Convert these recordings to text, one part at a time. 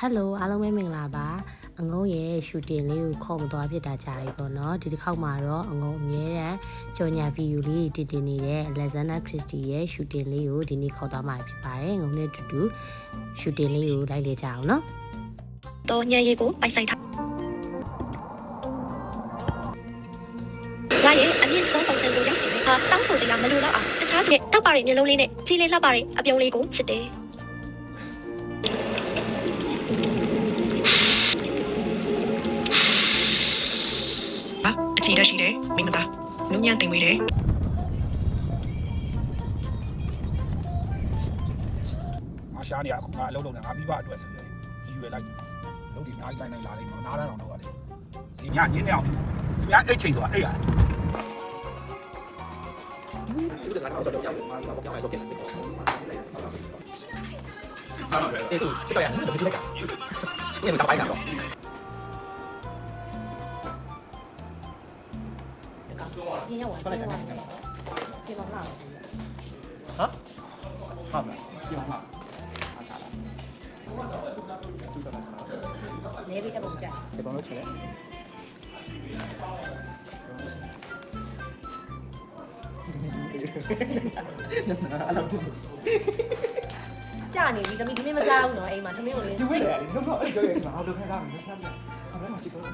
Hello အားလုံးပဲမင်္ဂလာပါအငုံးရဲ့ shooting လေးကိုခေါ်မသွားဖြစ်တာကြာပြီပေါ့နော်ဒီတစ်ခေါက်မှာတော့အငုံးအမြဲတမ်းကြော်ညာ video လေးတင်နေတဲ့ Alexander Christie ရဲ့ shooting လေးကိုဒီနေ့ခေါ်သွားမှာဖြစ်ပါတယ်ငုံနဲ့တူတူ shooting လေးကိုလိုက်လေကြအောင်နော်တော့ညံရီကိုပိုက်ဆိုင်ထားရရဲ့အမြင့်ဆုံးပုံစံကိုရောက်စီတယ်ဟာတောင်းဆိုစရာမလိုတော့အောင်တခြားတဲ့တောက်ပါတဲ့မျိုးလုံးလေးနဲ့ကြီးလေးလှပတဲ့အပြုံးလေးကိုချစ်တယ်အချီတက်ရှိတယ်မိမသားနုညံ့တင်ဝေးတယ်ငါရှားနေရအခုငါအလုပ်လုပ်နေငါပြီးပါအတွက်ဆိုရင်ယူရလိုက်လုပ်ဒီအများကြီးတိုင်းလာလိမ့်မယ်နားတန်းအောင်တော့ပါလေစီညညင်းနေအောင်သူများအိတ်ချိန်ဆိုတာအိတ်ရတယ်这个呀，这个不干，这个打白干了。今天晚上这帮辣啊？辣的，西红柿，哪边也不是这样。这帮都吃了。ကြာနေပြီသမီးသမီးမစားဘူးနော်အိမ်မှာသမီးကိုလေးဒီဝဲလေဒီတော့အဲ့ကြောရဲ့ငါတို့ခန်းသားမယ်ဆက်ပြ။ဘာမှမကြည့်ဘူး။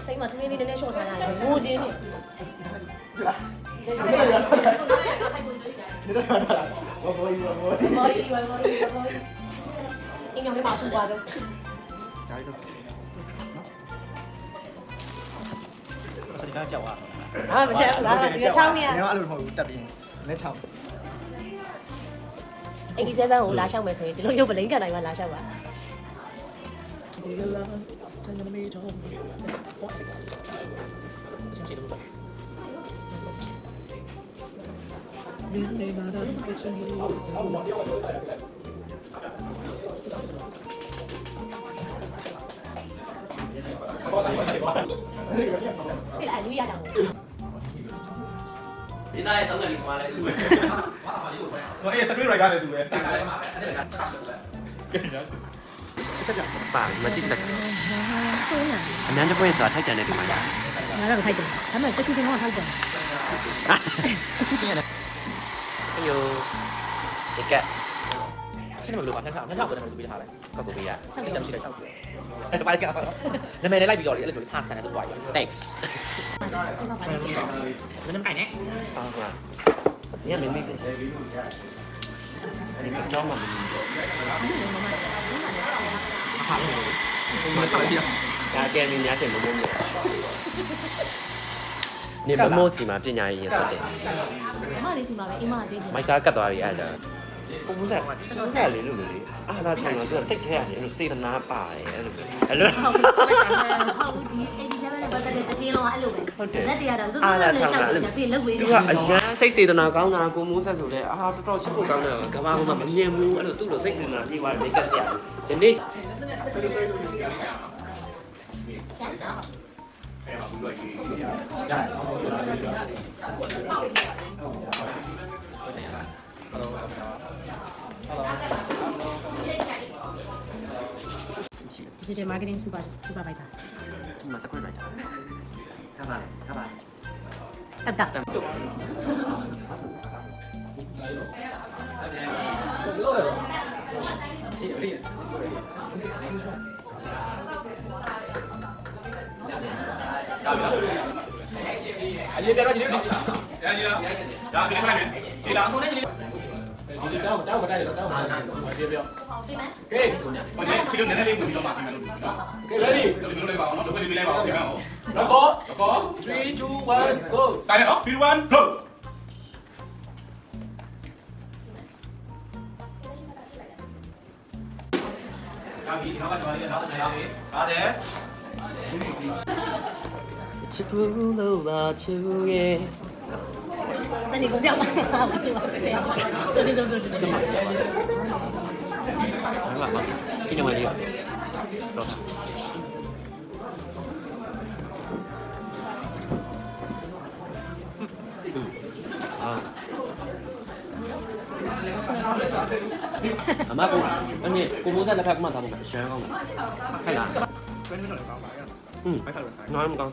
အိမ်မှာသမီးလေးနည်းနည်းရှော့ထားရတယ်ငိုချင်းနေဒီလား။ဒီတော့ဘာလဲ။ဘောကြီးအိမ်ရောက်နေမှာပူပါတော့။ဂျာရီတော့ဒီကကြောက်อ่ะဟာမချက်ဘူးလားဒီချောင်းနေရ။ငါအဲ့လိုမဟုတ်ဘူးတက်ပြီးလက်ချောင်း87ကိုလာလျှောက်မယ်ဆိုရင်ဒီလိုရုပ်ပလိန်ကန်တိုင်းမှာလာလျှောက်ပါဒီလိုလားတန်နေမေးတော့မင်းနေမှာတော့ section လေးပြလာလူရတာဒီသားရဲ့စောင်းကနေမှာလဲသူပဲဟိုအေးစကရစ်ရိုက်ရတယ်သူပဲပါမကြည့်တက်အများကြီးပွင့်ဆိုတာထိုက်တယ်နဲ့ဒီမှာငါတော့ထိုက်တယ်ဒါပေမဲ့တခုတည်းတော့ထိုက်တယ်အယိုဒီကရှင်းမလို့ပါထက်ထောက်ကိုလည်းမလုပ်ပေးထားလိုက်ကောက်ကိုပေးရစိတ်တက်ရှိတယ်အဲ့ဘာလဲနာမည်နဲ့လိုက်ပြီးတော့လေအဲ့လိုဟာဆန်တဲ့တော့ရ thanks မင်းမကိုင်နဲ့ပါကွာညမင်းမိတယ်အဲ့ဒီကတော့မှမင်းဟာလို့မတော်ရဒါကဲမင်းများရှင်မမိုးမို့နေမမိုးစီမှာပညာရေးရင်ဆိုတယ်အမလေးစီမှာပဲအိမ်မသေးချင်မိုက်စားကတ်သွားပြီအဲ့ဒါပုံစံလေးလို့လေအားသာချင်တော့သူကစိတ်ထဲရတယ်အဲ့လိုစေတနာပါတယ်အဲ့လိုအဲ့လိုဟုတ်ဒီ87နဲ့ပတ်သက်တဲ့အတင်းလုံးကအဲ့လိုပဲဇက်တရားတော့သူကလည်းရှောက်တယ်ပြလုပ်ပေးသူကအရန်စိတ်စေတနာကောင်းတာကိုမိုးဆက်ဆိုလဲအာတော်တော်ချစ်ဖို့ကောင်းတယ်ကဘာမှမမြင်ဘူးအဲ့လိုသူ့လိုစိတ်စေတနာပြေးသွားတယ်မိတ်ကဆရာဒီနေ့digital marketing supervisor ဒီမှာစကွတ်လိုက်တာထားပါတက်အရေးပြတော့ဒီလိုဒါပြလိုက်မယ်ဒီလားအကုန်နဲ့ဒီတောင်းမတိုက်တော့တောင်းမှာပြေပြောကဲဆိုညာဘာလဲချီလို့နည်းနည်းလေးဝင်ပြီးတော့မှပြင်မယ်လို့နော်ကဲ ready ဒီလိုလေးပါအောင်နော်ဒီလိုလေးပါအောင်ပြင်အောင် record 3 2 1 go စတယ်နော်3 2 1 go ဒါပြီးဒီနောက်ကကျွန်တော်လေးနောက်နေရာလေးပါတယ်ချစ်ဘူးလို့ပါချစ်ဘူးရဲ့တနေ့ကုန်ကြောက်ပါဆိုပါဆိုဒီကျမဟာမကိနမလေးတော့အာ အမကိုကိုမိုးဆက်လက်ဖက်ကမှစားဖို့မယ်ရှမ်းကောင်းတယ်ဆက်လား ဆွဲနေတော့လည်းကောင်းပါရဲ့ဖိုက်စားလို့ဆိုင် နော်မကောင်း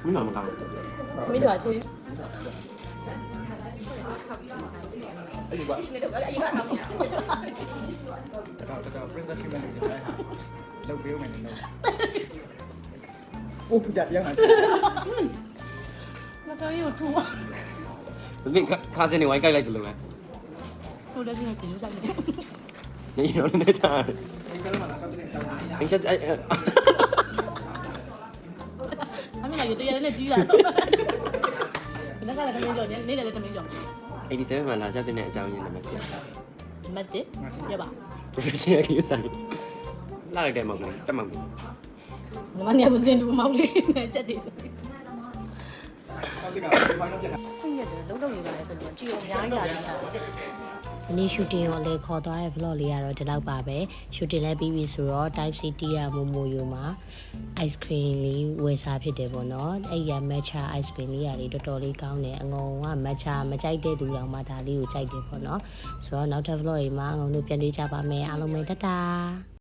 မင်းမကောင်း မင်းတို့ကချင်း အဲ့ဒီကွာတော် princess treatment ကိုကြားဟာလုပ်ပေးဦးမယ်လို့အိုးကြပြန်လာ မတော်ရုံထူ ဒီခါချင်းနေဝိုင်းကြိုက်လိုက်တယ်လို့ပဲ ဟိုလည်းပြင်ကြည့်လို့ဆိုင်တယ် နေရောနေချာ ဒီကနေ့မှလာတော့တဲ့တောင်း အင်းချက်အဲ့ အမေကရတဲ့နဲ့ကြီးတာဘယ်ကလည်းတမင်းကြော်နေတယ်လည်းတမင်းကြော် 87မှာလာချက်တဲ့အကြောင်းရင်းနံပါတ်1 မတ်တစ်ရပါ ပရိုဖက်ရှင်ရဲ့ကိစ္စလာလိုက်တယ်မဟုတ်ဘူးစက်မဟုတ်ဘူး ညီမနေကိုစင်တူမောက်လေးနဲ့ချက်တယ်ဆို တောင်းတဲ့ကဘာလို့ကြက်တာ ဆင်းရတယ်လုံးလုံးနေပါလေဆိုတော့ကြည့်အောင်အများကြီးလာတယ်ဒီနေ့ shooting ရောလေခေါ်သွားတဲ့ vlog လေးကတော့ဒီလောက်ပါပဲ shooting လည်းပြီးပြီဆိုတော့ Type City ရမိုမိုယိုမှာ ice cream လေးဝယ်စားဖြစ်တယ်ပေါ့နော်အဲ့ရ matcha ice cream လေးရတယ်တော်တော်လေးကောင်းတယ်အငုံက matcha မကြိုက်တဲ့သူတောင်မှဒါလေးကိုကြိုက်တယ်ပေါ့နော်ဆိုတော့နောက်ထပ် vlog တွေမှာအငုံတို့ပြန်တွေ့ကြပါမယ်အားလုံးပဲတတာ